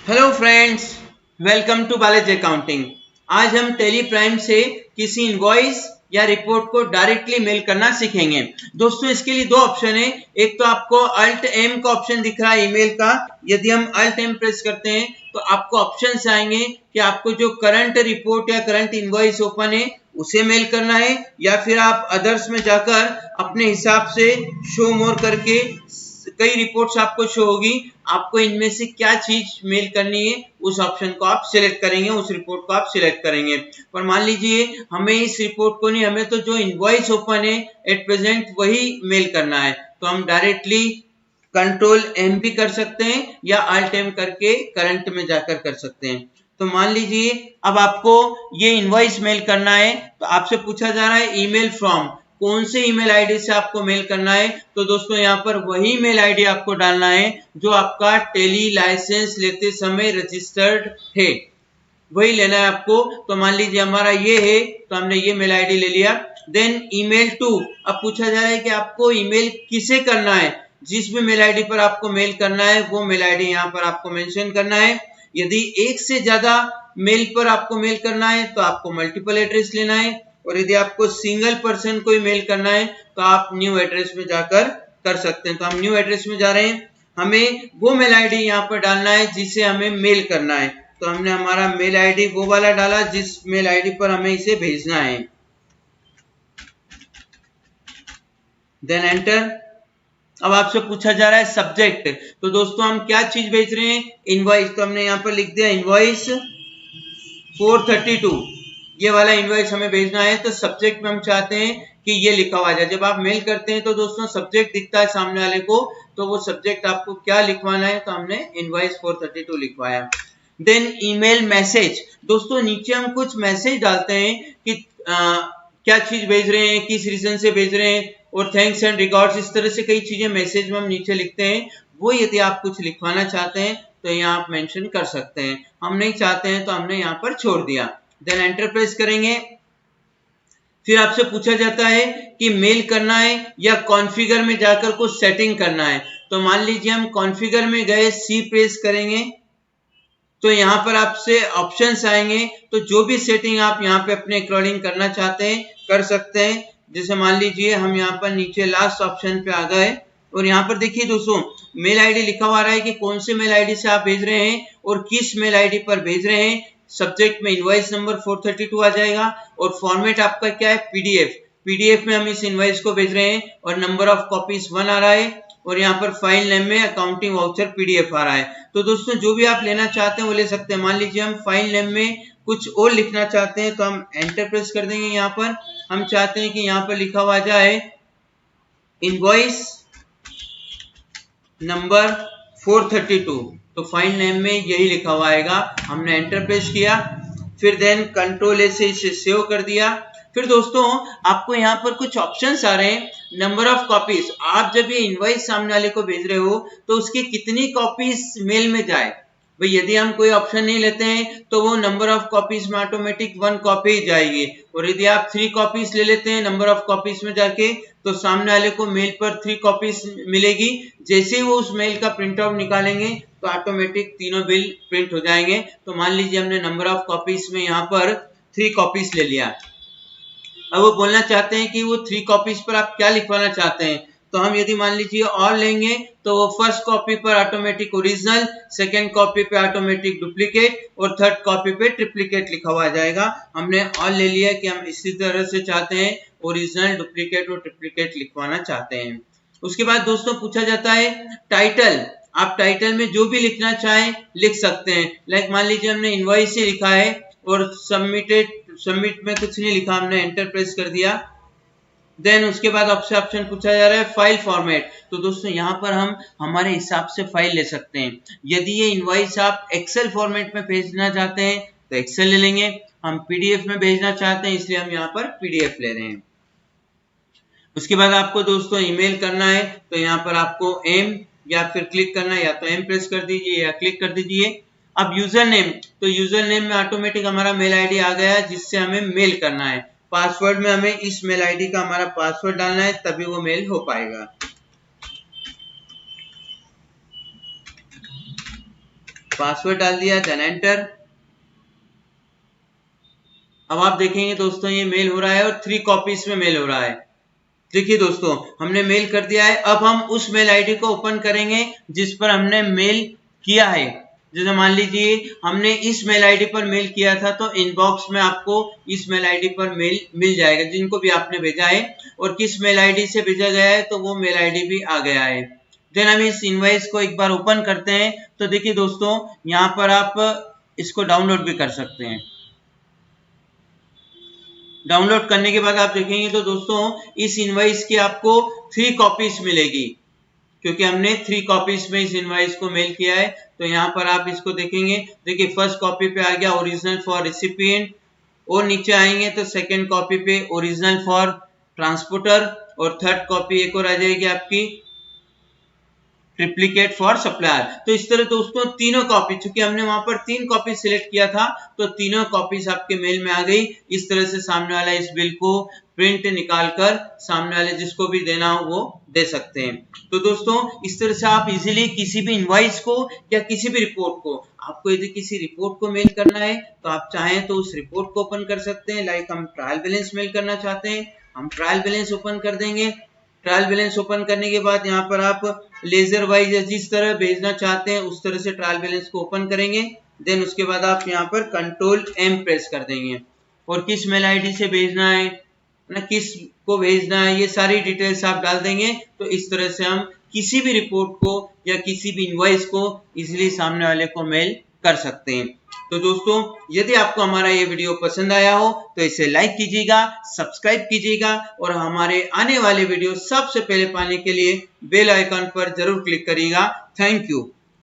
Hello friends, welcome to Balaji accounting. आज हम Tally Prime से किसी इनवॉइस या रिपोर्ट को डायरेक्टली मेल करना सीखेंगे। दोस्तों, इसके लिए दो ऑप्शन है। एक तो आपको अल्ट एम का ऑप्शन दिख रहा है ईमेल का। यदि हम अल्ट एम प्रेस करते हैं तो आपको ऑप्शंस आएंगे कि आपको जो करंट रिपोर्ट या करंट इनवॉइस ओपन है उसे मेल करना है, या फिर आप अदर्स में जाकर अपने हिसाब से शो मोर करके कई रिपोर्ट्स आपको शो होगी। आपको इनमें से क्या चीज मेल करनी है उस ऑप्शन को आप सिलेक्ट करेंगे, उस रिपोर्ट को आप सिलेक्ट करेंगे। पर मान लीजिए हमें इस रिपोर्ट को नहीं, हमें तो जो इनवॉइस ओपन है एट प्रेजेंट वही मेल करना है, तो हम डायरेक्टली कंट्रोल एम भी कर सकते हैं या अल्ट एम करके करंट में जाकर कर सकते हैं। तो मान लीजिए अब आपको ये इनवॉइस मेल करना है, तो आपसे पूछा जा रहा है ईमेल फ्रॉम, कौन से ईमेल आईडी से आपको मेल करना है। तो दोस्तों यहाँ पर वही मेल आईडी आपको डालना है जो आपका टेली लाइसेंस लेते समय रजिस्टर्ड है, वही लेना है आपको। तो मान लीजिए हमारा ये है, तो हमने ये मेल आईडी ले लिया। देन ईमेल टू, अब पूछा जा रहा है कि आपको ईमेल किसे करना है। जिस भी मेल आईडी पर आपको मेल करना है वो मेल आईडी यहाँ पर आपको मेंशन करना है। यदि एक से ज्यादा मेल पर आपको मेल करना है तो आपको मल्टीपल एड्रेस लेना है, और यदि आपको सिंगल पर्सन को मेल करना है तो आप न्यू एड्रेस में जाकर कर सकते हैं। तो हम न्यू एड्रेस में जा रहे हैं, हमें वो मेल आईडी यहाँ पर डालना है जिसे हमें मेल करना है। तो हमने हमारा मेल आईडी वो वाला डाला जिस मेल आईडी पर हमें इसे भेजना है। Then enter. अब आपसे पूछा जा रहा है सब्जेक्ट, तो दोस्तों हम क्या चीज भेज रहे हैं, इनवॉइस। तो हमने यहाँ पर लिख दिया इनवॉइस 432, ये वाला इनवॉइस हमें भेजना है। तो सब्जेक्ट में हम चाहते हैं कि ये लिखा हुआ जाए। जब आप मेल करते हैं तो दोस्तों सब्जेक्ट दिखता है सामने वाले को, तो वो सब्जेक्ट आपको क्या लिखवाना है, तो हमने इनवॉइस 432 लिखवाया। देन ईमेल मैसेज, दोस्तों नीचे हम कुछ मैसेज डालते हैं कि क्या चीज भेज रहे हैं, किस रीजन से भेज रहे हैं, और थैंक्स एंड रिगार्ड्स, इस तरह से कई चीजें मैसेज में हम नीचे लिखते हैं। वो यदि आप कुछ लिखवाना चाहते हैं तो यहाँ आप मेंशन कर सकते हैं। हम नहीं चाहते हैं तो हमने यहाँ पर छोड़ दिया। देन एंटर प्रेस करेंगे। फिर आपसे पूछा जाता है कि मेल करना है या कॉन्फ़िगर में जाकर कुछ सेटिंग करना है। तो मान लीजिए हम कॉन्फ़िगर में गए, सी प्रेस करेंगे तो यहाँ पर आपसे ऑप्शंस आएंगे। तो जो भी सेटिंग आप यहाँ पे अपने अकॉर्डिंग करना चाहते हैं कर सकते हैं। जैसे मान लीजिए हम यहाँ पर नीचे लास्ट ऑप्शन पे आ गए, और यहाँ पर देखिए दोस्तों मेल आईडी लिखा हुआ रहा है कि कौन से मेल आईडी से आप भेज रहे हैं और किस मेल आईडी पर भेज रहे हैं। सब्जेक्ट में इनवॉइस नंबर 432 आ जाएगा, और फॉर्मेट आपका क्या है, पीडीएफ। पीडीएफ में हम इस इनवॉइस को भेज रहे हैं, और नंबर ऑफ कॉपीज 1 आ रहा है, और यहाँ पर फाइल नेम में अकाउंटिंग वाउचर पीडीएफ आ रहा है। तो दोस्तों जो भी आप लेना चाहते हैं वो ले सकते हैं। मान लीजिए हम फाइल नेम में कुछ और लिखना चाहते हैं तो हम एंटर प्रेस कर देंगे। यहाँ पर हम चाहते हैं कि यहाँ पर लिखा हुआ जाए इनवॉइस नंबर 432, तो फाइल नेम में यही लिखा हुआ आएगा। हमने एंटर प्रेस किया, फिर देन कंट्रोल ए से इसे सेव कर दिया। फिर दोस्तों आपको यहाँ पर कुछ ऑप्शंस आ रहे हैं। नंबर ऑफ कॉपीज, आप जब ये इनवॉइस सामने वाले को भेज रहे हो तो उसकी कितनी कॉपीज मेल में जाए। भाई यदि हम कोई ऑप्शन नहीं लेते हैं तो वो नंबर ऑफ कॉपीज में ऑटोमेटिक 1 कॉपी ही जाएगी, और यदि आप 3 कॉपीज ले लेते हैं नंबर ऑफ कॉपीज में जाके तो सामने वाले को मेल पर 3 कॉपीज मिलेगी। जैसे ही वो उस मेल का प्रिंट आउट निकालेंगे तो ऑटोमेटिक तीनों बिल प्रिंट हो जाएंगे। तो मान लीजिए हमने नंबर ऑफ कॉपीज में यहाँ पर 3 कॉपीज ले लिया। अब वो बोलना चाहते हैं कि वो 3 कॉपीज पर आप क्या लिखवाना चाहते हैं। तो हम यदि मान लीजिए और लेंगे तो वो फर्स्ट कॉपी पर ऑटोमेटिक ओरिजिनल, सेकंड कॉपी पे ऑटोमेटिक डुप्लीकेट, और थर्ड कॉपी पे ट्रिप्लीकेट लिखा हुआ जाएगा। हमने और ले लिया कि हम इसी तरह से चाहते हैं, ओरिजिनल, डुप्लीकेट और ट्रिप्लीकेट लिखवाना चाहते हैं। उसके बाद दोस्तों पूछा जाता है टाइटल, आप टाइटल में जो भी लिखना चाहें लिख सकते हैं। लाइक मान लीजिए हमने इनवॉइस ही लिखा है और सबमिट में कुछ नहीं लिखा, हमने एंटर प्रेस कर दिया। देन उसके बाद आपसे ऑप्शन पूछा जा रहा है फाइल फॉर्मेट। तो दोस्तों यहाँ पर हम हमारे हिसाब से फाइल ले सकते हैं। यदि ये इनवॉइस आप एक्सेल फॉर्मेट में भेजना चाहते हैं तो एक्सेल ले लेंगे, हम पीडीएफ में भेजना चाहते हैं इसलिए हम यहाँ पर पीडीएफ ले रहे हैं। उसके बाद आपको दोस्तों ईमेल करना है तो यहाँ पर आपको एम या फिर क्लिक करना है, या तो एम प्रेस कर दीजिए या क्लिक कर दीजिए। अब यूजर नेम, तो यूजर नेम में ऑटोमेटिक हमारा मेल आईडी आ गया जिससे हमें मेल करना है। पासवर्ड में हमें इस मेल आईडी का हमारा पासवर्ड डालना है तभी वो मेल हो पाएगा। पासवर्ड डाल दिया, देन एंटर। अब आप देखेंगे दोस्तों ये मेल हो रहा है और 3 कॉपीज में मेल हो रहा है। देखिए दोस्तों हमने मेल कर दिया है। अब हम उस मेल आईडी को ओपन करेंगे जिस पर हमने मेल किया है। जैसे मान लीजिए हमने इस मेल आईडी पर मेल किया था तो इनबॉक्स में आपको इस मेल आईडी पर मेल मिल जाएगा जिनको भी आपने भेजा है, और किस मेल आईडी से भेजा गया है तो वो मेल आईडी भी आ गया है। देन हम इस इनवॉइस को एक बार ओपन करते हैं तो देखिए दोस्तों यहाँ पर आप इसको डाउनलोड भी कर सकते हैं। डाउनलोड करने के बाद आप देखेंगे तो दोस्तों इस इनवॉइस की आपको 3 कॉपीज मिलेगी, क्योंकि हमने 3 कॉपीज में इस इनवॉइस को मेल किया है। तो यहाँ पर आप इसको देखेंगे, देखिए फर्स्ट कॉपी पे आ गया ओरिजिनल फॉर रिसिपिएंट, और नीचे आएंगे तो सेकंड कॉपी पे ओरिजिनल फॉर ट्रांसपोर्टर, और थर्ड कॉपी एक और आ जाएगी आपकी ट्रिप्लिकेट फॉर सप्लायर। तो इस तरह दोस्तों तीनों कॉपी, चूंकि हमने वहां पर 3 कॉपी सिलेक्ट किया था तो तीनों कॉपीज आपके मेल में आ गई। इस तरह से सामने वाला इस बिल को प्रिंट निकालकर सामने वाले जिसको भी देना हो वो दे सकते हैं। तो दोस्तों इस तरह से आप इजीली किसी भी इनवॉइस को या किसी भी रिपोर्ट को, आपको यदि किसी रिपोर्ट को मेल करना है तो आप चाहें तो उस रिपोर्ट को ओपन कर सकते हैं। लाइक हम ट्रायल बैलेंस मेल करना चाहते हैं, हम ट्रायल बैलेंस ओपन कर देंगे। ट्रायल बैलेंस ओपन करने के बाद यहाँ पर आप लेजर वाइज जिस तरह भेजना चाहते हैं उस तरह से ट्रायल बैलेंस को ओपन करेंगे। देन उसके बाद आप यहाँ पर कंट्रोल एम प्रेस कर देंगे, और किस मेल आईडी से भेजना है ना, किस को भेजना है, ये सारी डिटेल्स आप डाल देंगे। तो इस तरह से हम किसी भी रिपोर्ट को या किसी भी इनवॉइस को इजीली सामने वाले को मेल कर सकते हैं। तो दोस्तों यदि आपको हमारा ये वीडियो पसंद आया हो तो इसे लाइक कीजिएगा, सब्सक्राइब कीजिएगा, और हमारे आने वाले वीडियो सबसे पहले पाने के लिए बेल आइकन पर जरूर क्लिक करिएगा। Thank you.